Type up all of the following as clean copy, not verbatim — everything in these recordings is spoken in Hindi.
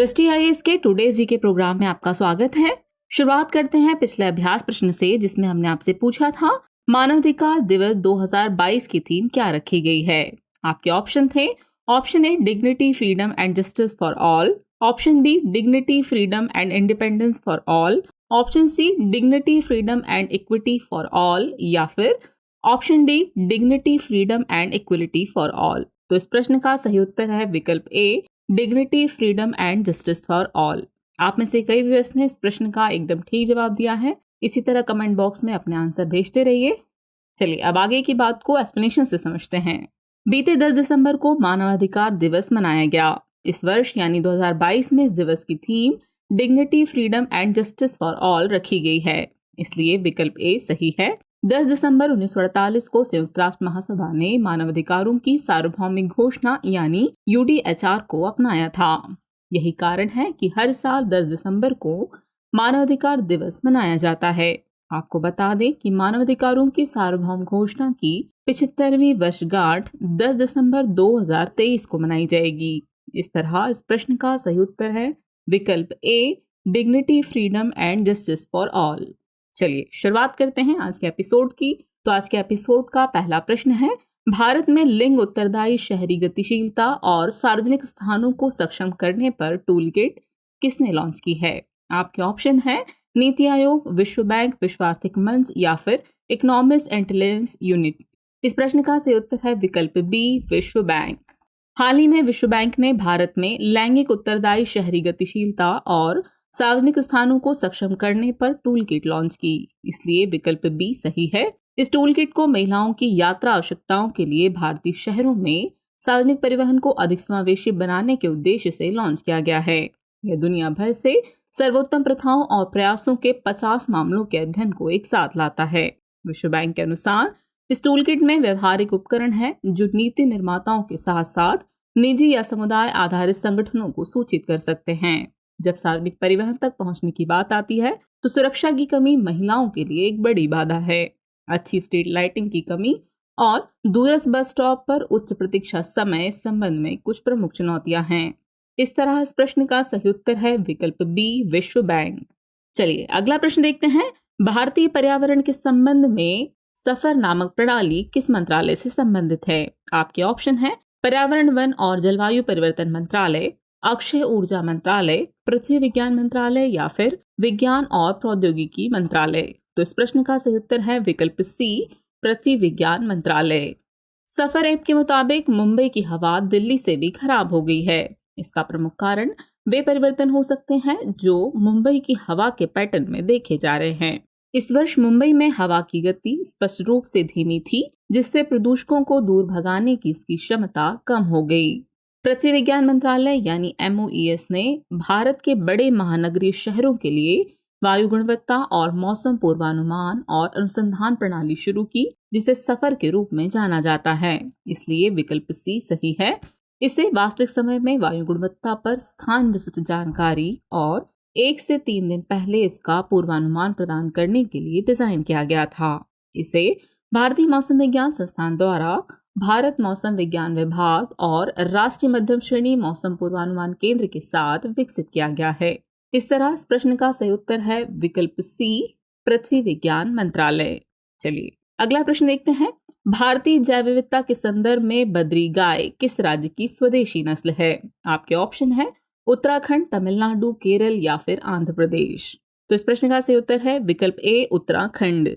दृष्टि आईएएस के टुडे जी के प्रोग्राम में आपका स्वागत है। शुरुआत करते हैं पिछले अभ्यास प्रश्न से, जिसमें हमने आपसे पूछा था मानवाधिकार दिवस 2022 की थीम क्या रखी गई है। आपके ऑप्शन थे option A dignity freedom and justice for all, option B dignity freedom and independence for all, option C dignity freedom and equity for all, या फिर option D dignity freedom and equality for all. तो इस प्रश्न का सही उत्तर है विकल्प A dignity freedom and justice for all. आप में से कई व्यूअर्स ने इस प्रश्न का एकदम ठीक जवाब दिया है। इसी तरह कमेंट बॉक्स में अपने आंसर भेजते रहिए। चलिए अब आगे की बात को एक्सप्लेनेशन से समझते हैं। बीते 10 दिसंबर को मानवाधिकार दिवस मनाया गया। इस वर्ष यानी 2022 में इस दिवस की theme dignity freedom and justice for all रखी गई है, इसलिए विकल्प ए सही है। 10 दिसंबर 1948 को संयुक्त राष्ट्र महासभा ने मानवाधिकारों की सार्वभौमिक घोषणा यानी यूडीएचआर को अपनाया था। यही कारण है कि हर साल 10 दिसंबर को मानवाधिकार दिवस मनाया जाता है। आपको बता दें कि मानवाधिकारों की सार्वभौम घोषणा की 75वीं वर्षगांठ 10 दिसंबर 2023 को मनाई जाएगी। इस तरह इस प्रश्न का सही उत्तर है विकल्प A dignity freedom and justice for all. चलिए शुरुआत करते हैं आज के एपिसोड की। तो आज के एपिसोड का पहला प्रश्न है, भारत में लिंग उत्तरदायी शहरी गतिशीलता और सार्वजनिक स्थानों को सक्षम करने पर टूल किट किसने लॉन्च की है। आपके ऑप्शन है नीति आयोग, विश्व बैंक, विश्व आर्थिक मंच, या फिर इकोनॉमिस्ट इंटेलिजेंस यूनिट। इस प्रश्न का सही उत्तर है विकल्प बी विश्व बैंक। हाल ही में विश्व बैंक ने भारत में लैंगिक उत्तरदायी शहरी गतिशीलता और सार्वजनिक स्थानों को सक्षम करने पर टूल किट लॉन्च की, इसलिए विकल्प बी सही है। इस टूल किट को महिलाओं की यात्रा आवश्यकताओं के लिए भारतीय शहरों में सार्वजनिक परिवहन को अधिक समावेशी बनाने के उद्देश्य से लॉन्च किया गया है। यह दुनिया भर से सर्वोत्तम प्रथाओं और प्रयासों के 50 मामलों के अध्ययन को एक साथ लाता है। विश्व बैंक के अनुसार इस टूल किट में व्यवहारिक उपकरण है जो नीति निर्माताओं के साथ साथ निजी या समुदाय आधारित संगठनों को सूचित कर सकते हैं। जब सार्वजनिक परिवहन तक पहुंचने की बात आती है तो सुरक्षा की कमी महिलाओं के लिए एक बड़ी बाधा है। अच्छी स्ट्रीट लाइटिंग की कमी और दूरस्थ बस स्टॉप पर उच्च प्रतीक्षा समय संबंध में कुछ प्रमुख चुनौतियां हैं। इस तरह इस प्रश्न का सही उत्तर है विकल्प बी विश्व बैंक। चलिए अगला प्रश्न देखते हैं। भारतीय पर्यावरण के संबंध में सफर नामक प्रणाली किस मंत्रालय से संबंधित है। आपके ऑप्शन है पर्यावरण, वन और जलवायु परिवर्तन मंत्रालय, अक्षय ऊर्जा मंत्रालय, पृथ्वी विज्ञान मंत्रालय, या फिर विज्ञान और प्रौद्योगिकी मंत्रालय। तो इस प्रश्न का सही उत्तर है विकल्प सी पृथ्वी विज्ञान मंत्रालय। सफर ऐप के मुताबिक मुंबई की हवा दिल्ली से भी खराब हो गई है। इसका प्रमुख कारण वे परिवर्तन हो सकते हैं जो मुंबई की हवा के पैटर्न में देखे जा रहे हैं। इस वर्ष मुंबई में हवा की गति स्पष्ट रूप से धीमी थी, जिससे प्रदूषकों को दूर भगाने की इसकी क्षमता कम हो गई। पृथ्वी विज्ञान मंत्रालय यानी MOES ने भारत के बड़े महानगरीय शहरों के लिए वायु गुणवत्ता और मौसम पूर्वानुमान और अनुसंधान प्रणाली शुरू की, जिसे सफर के रूप में जाना जाता है, इसलिए विकल्प सी सही है। इसे वास्तविक समय में वायु गुणवत्ता पर स्थान विशिष्ट जानकारी और 1 से 3 दिन पहले इसका पूर्वानुमान प्रदान करने के लिए डिजाइन किया गया था। इसे भारतीय मौसम विज्ञान संस्थान द्वारा भारत मौसम विज्ञान विभाग और राष्ट्रीय मध्यम श्रेणी मौसम पूर्वानुमान केंद्र के साथ विकसित किया गया है। इस तरह इस प्रश्न का सही उत्तर है विकल्प सी पृथ्वी विज्ञान मंत्रालय। चलिए अगला प्रश्न देखते हैं। भारतीय जैव विविधता के संदर्भ में बद्री गाय किस राज्य की स्वदेशी नस्ल है। आपके ऑप्शन है उत्तराखंड, तमिलनाडु, केरल, या फिर आंध्र प्रदेश। तो इस प्रश्न का सही उत्तर है विकल्प ए उत्तराखंड।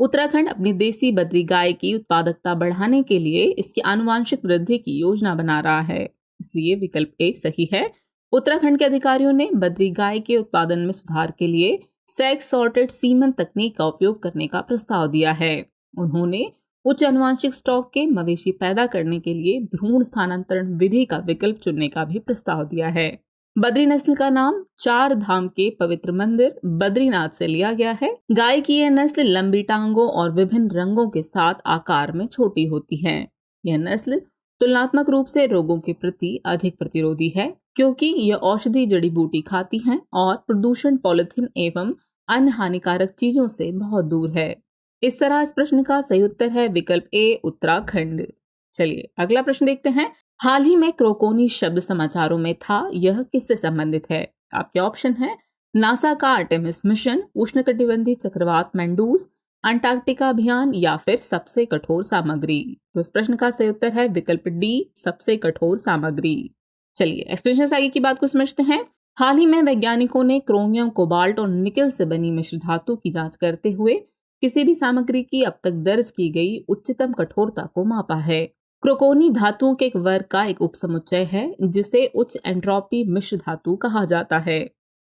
उत्तराखंड अपनी देसी बद्री गाय की उत्पादकता बढ़ाने के लिए इसकी आनुवांशिक वृद्धि की योजना बना रहा है, इसलिए विकल्प ए सही है। उत्तराखंड के अधिकारियों ने बद्री गाय के उत्पादन में सुधार के लिए सेक्स सॉर्टेड सीमन तकनीक का उपयोग करने का प्रस्ताव दिया है। उन्होंने उच्च आनुवांशिक स्टॉक के मवेशी पैदा करने के लिए भ्रूण स्थानांतरण विधि का विकल्प चुनने का भी प्रस्ताव दिया है। बद्री नस्ल का नाम 4 धाम के पवित्र मंदिर बद्रीनाथ से लिया गया है। गाय की यह नस्ल लंबी टांगों और विभिन्न रंगों के साथ आकार में छोटी होती है। यह नस्ल तुलनात्मक रूप से रोगों के प्रति अधिक प्रतिरोधी है, क्योंकि यह औषधि जड़ी बूटी खाती हैं और प्रदूषण, पॉलिथीन एवं अन्य हानिकारक चीजों से बहुत दूर है। इस तरह इस प्रश्न का सही उत्तर है विकल्प ए उत्तराखंड। चलिए अगला प्रश्न देखते हैं। हाल ही में क्रोकोनी शब्द समाचारों में था, यह किससे संबंधित है? आपके ऑप्शन है नासा का आर्टेमिस मिशन, उष्णकटिबंधीय चक्रवात मैंडूस, अंटार्कटिका अभियान या फिर सबसे कठोर सामग्री। तो इस प्रश्न का सही उत्तर है विकल्प डी, सबसे कठोर सामग्री। चलिए एक्सप्रेशन आगे की बात को समझते हैं। हाल ही में वैज्ञानिकों ने क्रोमियम, कोबाल्ट और निकल से बनी मिश्र धातु की जांच करते हुए किसी भी सामग्री की अब तक दर्ज की गई उच्चतम कठोरता को मापा है। क्रोकोनी धातुओं के एक वर्ग का एक उपसमुच्चय है जिसे उच्च एंट्रोपी मिश्र धातु कहा जाता है।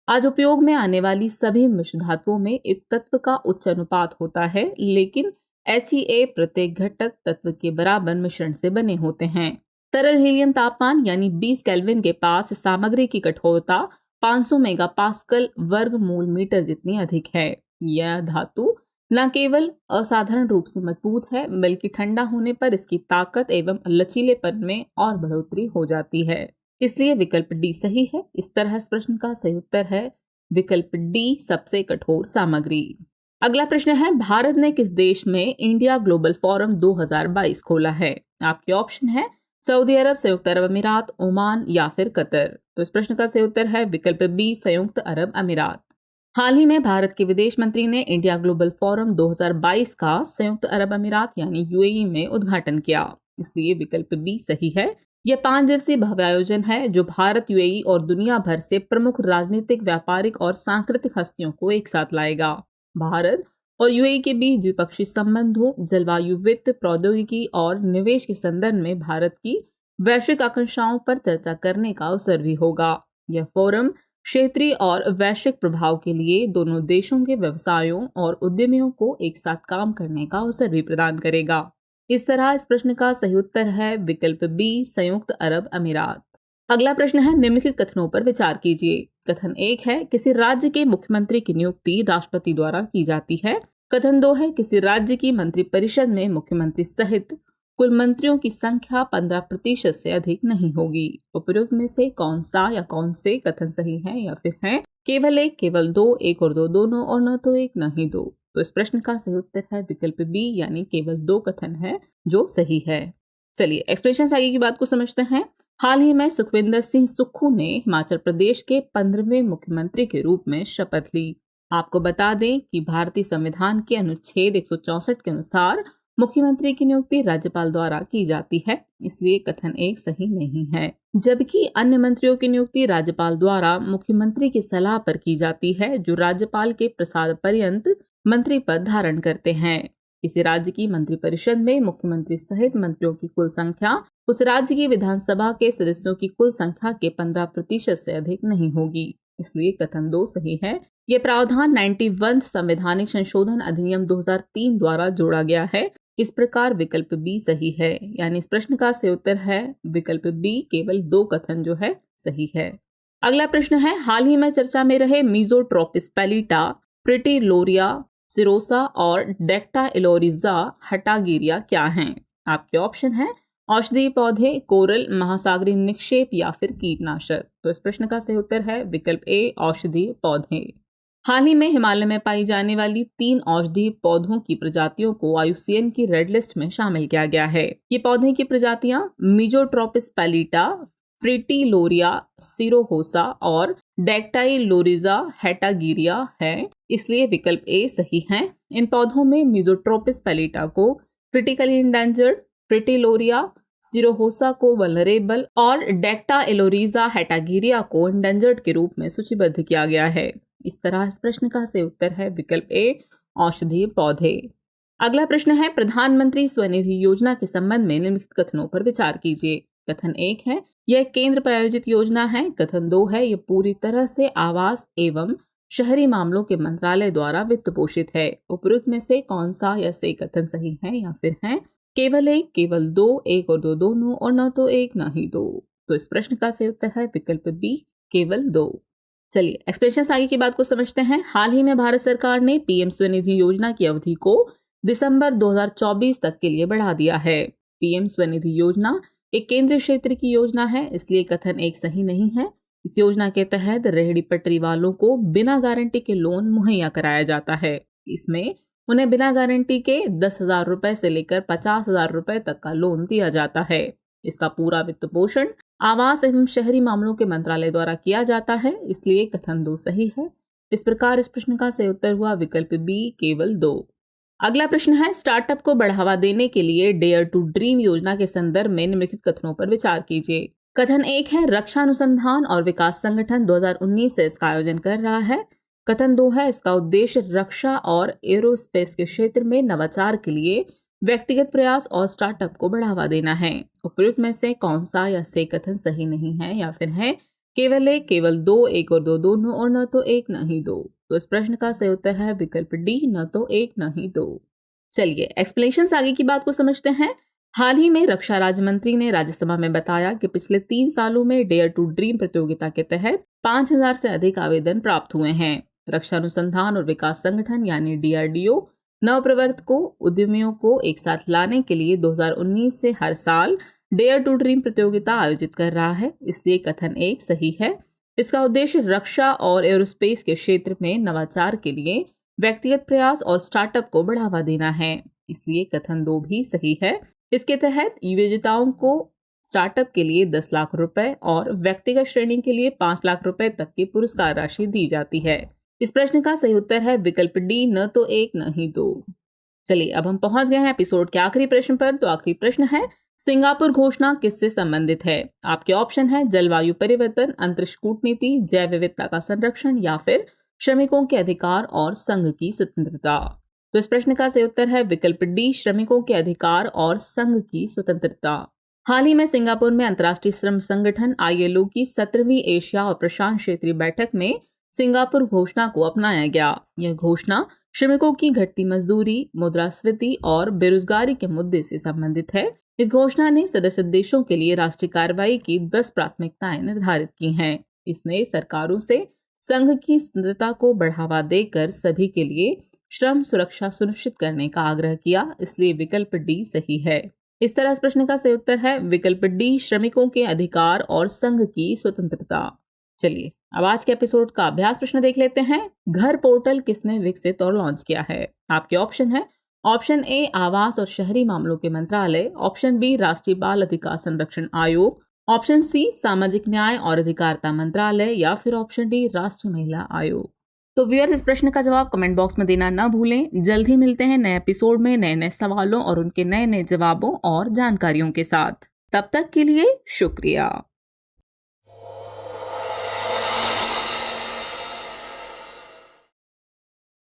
आज उपयोग में आने वाली सभी मिश्र धातुओं में एक तत्व का उच्च अनुपात होता है, लेकिन HEA प्रत्येक घटक तत्व के बराबर मिश्रण से बने होते हैं। तरल हीलियम तापमान यानी 20 केल्विन के पास सामग्री की कठोरता 500 मेगापास्कल वर्ग मूल मीटर जितनी अधिक है। यह धातु न केवल असाधारण रूप से मजबूत है, बल्कि ठंडा होने पर इसकी ताकत एवं लचीलेपन में और बढ़ोतरी हो जाती है। इसलिए विकल्प डी सही है। इस तरह इस प्रश्न का सही उत्तर है विकल्प डी, सबसे कठोर सामग्री। अगला प्रश्न है, भारत ने किस देश में इंडिया ग्लोबल फोरम 2022 खोला है? आपके ऑप्शन है सऊदी अरब, संयुक्त अरब अमीरात, ओमान या फिर कतर। तो इस प्रश्न का सही उत्तर है विकल्प बी, संयुक्त अरब अमीरात। हाल ही में भारत के विदेश मंत्री ने इंडिया ग्लोबल फोरम 2022 का संयुक्त अरब अमीरात यानी UAE में उद्घाटन किया, इसलिए विकल्प बी सही है। यह 5 दिवसीय भव्य आयोजन है जो भारत, UAE और दुनिया भर से प्रमुख राजनीतिक, व्यापारिक और सांस्कृतिक हस्तियों को एक साथ लाएगा। भारत और UAE के बीच द्विपक्षीय संबंधों, जलवायु, वित्त, प्रौद्योगिकी और निवेश के संदर्भ में भारत की वैश्विक आकांक्षाओं पर चर्चा करने का अवसर भी होगा। यह फोरम क्षेत्रीय और वैश्विक प्रभाव के लिए दोनों देशों के व्यवसायों और उद्यमियों को एक साथ काम करने का अवसर भी प्रदान करेगा। इस तरह इस प्रश्न का सही उत्तर है विकल्प बी, संयुक्त अरब अमीरात। अगला प्रश्न है, निम्नलिखित कथनों पर विचार कीजिए। कथन 1 है किसी राज्य के मुख्यमंत्री की नियुक्ति राष्ट्रपति द्वारा की जाती है। कथन 2 है किसी राज्य की मंत्रिपरिषद में मुख्यमंत्री सहित कुल मंत्रियों की संख्या 15% से अधिक नहीं होगी। उपरोक्त में से कौन सा या कौन से कथन सही है या फिर है केवल एक, केवल दो, एक और दो दोनों, और न तो एक न ही दो। तो इस प्रश्न का सही उत्तर है विकल्प बी, यानी केवल 2 कथन है जो सही है। चलिए एक्सप्रेशन आगे की बात को समझते हैं। हाल ही में सुखविंदर सिंह सुक्खू ने हिमाचल प्रदेश के 15वें मुख्यमंत्री के रूप में शपथ ली। आपको बता दें कि भारतीय संविधान के अनुच्छेद 164 के अनुसार मुख्यमंत्री की नियुक्ति राज्यपाल द्वारा की जाती है, इसलिए कथन 1 सही नहीं है। जबकि अन्य मंत्रियों की नियुक्ति राज्यपाल द्वारा मुख्यमंत्री की सलाह पर की जाती है, जो राज्यपाल के प्रसाद पर्यंत मंत्री पद धारण करते हैं। किसी राज्य की मंत्रिपरिषद में मुख्यमंत्री सहित मंत्रियों की कुल संख्या उस राज्य की विधानसभा के सदस्यों की कुल संख्या के 15% से अधिक नहीं होगी, इसलिए कथन 2 सही है। यह प्रावधान 91 संवैधानिक संशोधन अधिनियम 2003 द्वारा जोड़ा गया है। इस प्रकार विकल्प बी सही है, यानी इस प्रश्न का सही उत्तर है विकल्प बी, केवल 2 कथन जो है सही है। अगला प्रश्न है, हाल ही में चर्चा में रहे मीजोट्रोपिस पैलिटा, फ्रिटिलोरिया सिरोसा और डेक्टा एलोरिजा हटागिरिया क्या हैं? आपके ऑप्शन है औषधीय पौधे, कोरल, महासागरीय निक्षेप या फिर कीटनाशक। तो इस प्रश्न का सही उत्तर है विकल्प ए, औषधीय पौधे। हाल ही में हिमालय में पाई जाने वाली 3 औषधीय पौधों की प्रजातियों को IUCN की रेड लिस्ट में शामिल किया गया है। ये पौधे की प्रजातियां मीजोट्रोपिस पैलिटा, फ्रिटिलोरिया सिरोहोसा और डेक्टाइलोरिजा हेटागिरिया है, इसलिए विकल्प ए सही है। इन पौधों में मीजोट्रोपिस पैलिटा को क्रिटिकली इंडेंजर्ड, फ्रिटिलोरिया सिरोहोसा को वल्नरेबल और डेक्टाइलोरिजा हेटागिरिया को इंडेंजर्ड के रूप में सूचीबद्ध किया गया है। इस तरह इस प्रश्न का सही उत्तर है विकल्प ए, औषधीय पौधे। अगला प्रश्न है, प्रधानमंत्री स्वनिधि योजना के संबंध में निम्नलिखित कथनों पर विचार कीजिए। कथन 1 है यह केंद्र प्रायोजित योजना है। कथन 2 है यह पूरी तरह से आवास एवं शहरी मामलों के मंत्रालय द्वारा वित्त पोषित है। उपरोक्त में से कौन सा या से कथन सही है या फिर है केवल एक, केवल दो, एक और दो दोनों, और न तो एक न ही दो। तो इस प्रश्न का सही उत्तर है विकल्प बी, केवल 2। चलिए एक्सप्रेशन आगे की बात को समझते हैं। हाल ही में भारत सरकार ने PM स्वनिधि योजना की अवधि को दिसंबर 2024 तक के लिए बढ़ा दिया है। PM स्वनिधि योजना एक केंद्रीय क्षेत्र की योजना है, इसलिए कथन 1 सही नहीं है। इस योजना के तहत रेहड़ी पटरी वालों को बिना गारंटी के लोन मुहैया कराया जाता है। इसमें उन्हें बिना गारंटी के 10,000 रुपए से लेकर 50,000 रुपए तक का लोन दिया जाता है। इसका पूरा वित्त पोषण आवास एवं शहरी मामलों के मंत्रालय द्वारा किया जाता है, इसलिए कथन 2 सही है। इस प्रकार इस प्रश्न का सही उत्तर हुआ विकल्प बी केवल 2। अगला प्रश्न है, स्टार्टअप को बढ़ावा देने के लिए डेयर टू ड्रीम योजना के संदर्भ में निम्नलिखित कथनों पर विचार कीजिए। कथन 1 है, रक्षा अनुसंधान और विकास संगठन 2019 से इसका आयोजन कर रहा है। कथन 2 है, इसका उद्देश्य रक्षा और एरोस्पेस के क्षेत्र में नवाचार के लिए व्यक्तिगत प्रयास और स्टार्टअप को बढ़ावा देना है। उपयुक्त में से कौन सा या से कथन सही नहीं है, या फिर है केवल 1, केवल 2, 1 और 2 दोनों, और न तो 1 न ही 2। तो इस प्रश्न का सही उत्तर है विकल्प डी, न तो 1 न ही 2। चलिए एक्सप्लेनेशन आगे की बात को समझते हैं। हाल ही में रक्षा राज्य मंत्री ने राज्यसभा में बताया कि पिछले 3 सालों में डेयर टू ड्रीम प्रतियोगिता के तहत 5,000 से अधिक आवेदन प्राप्त हुए हैं। रक्षा अनुसंधान और विकास संगठन यानी DRDO नवप्रवर्तकों उद्यमियों को एक साथ लाने के लिए 2019 से हर साल डेयर टू ड्रीम प्रतियोगिता आयोजित कर रहा है, इसलिए कथन 1 सही है। इसका उद्देश्य रक्षा और एरोस्पेस के क्षेत्र में नवाचार के लिए व्यक्तिगत प्रयास और स्टार्टअप को बढ़ावा देना है, इसलिए कथन 2 भी सही है। इसके तहत विजेताओं को स्टार्टअप के लिए 10 लाख रुपए और व्यक्तिगत श्रेणी के लिए 5 लाख रुपए तक की पुरस्कार राशि दी जाती है। इस प्रश्न का सही उत्तर है विकल्प डी, न तो 1 न ही 2। चलिए अब हम पहुंच गए हैं एपिसोड के आखिरी प्रश्न पर। तो आखिरी प्रश्न है, सिंगापुर घोषणा किससे संबंधित है? आपके ऑप्शन है जलवायु परिवर्तन, अंतरिक्ष कूटनीति, जैव विविधता का संरक्षण, या फिर श्रमिकों के अधिकार और संघ की स्वतंत्रता। तो इस प्रश्न का सही उत्तर है विकल्प डी, श्रमिकों के अधिकार और संघ की स्वतंत्रता। हाल ही में सिंगापुर में अंतर्राष्ट्रीय श्रम संगठन ILO की 17वीं एशिया और प्रशांत क्षेत्रीय बैठक में सिंगापुर घोषणा को अपनाया गया। यह घोषणा श्रमिकों की घटती मजदूरी, मुद्रास्फीति और बेरोजगारी के मुद्दे से संबंधित है। इस घोषणा ने सदस्य देशों के लिए राष्ट्रीय कार्रवाई की 10 प्राथमिकताएं निर्धारित की हैं। इसने सरकारों से संघ की स्वतंत्रता को बढ़ावा देकर सभी के लिए श्रम सुरक्षा सुनिश्चित करने का आग्रह किया, इसलिए विकल्प डी सही है। इस तरह इस प्रश्न का सही उत्तर है विकल्प डी, श्रमिकों के अधिकार और संघ की स्वतंत्रता। चलिए अब आज के एपिसोड का अभ्यास प्रश्न देख लेते हैं। घर पोर्टल किसने विकसित और लॉन्च किया है? आपके ऑप्शन है ऑप्शन ए आवास और शहरी मामलों के मंत्रालय, ऑप्शन बी राष्ट्रीय बाल अधिकार संरक्षण आयोग, ऑप्शन सी सामाजिक न्याय और अधिकारिता मंत्रालय, या फिर ऑप्शन डी राष्ट्रीय महिला आयोग। तो व्यूअर्स, इस प्रश्न का जवाब कमेंट बॉक्स में देना ना भूलें। जल्द ही मिलते हैं नए एपिसोड में नए नए सवालों और उनके नए नए जवाबों और जानकारियों के साथ। तब तक के लिए शुक्रिया।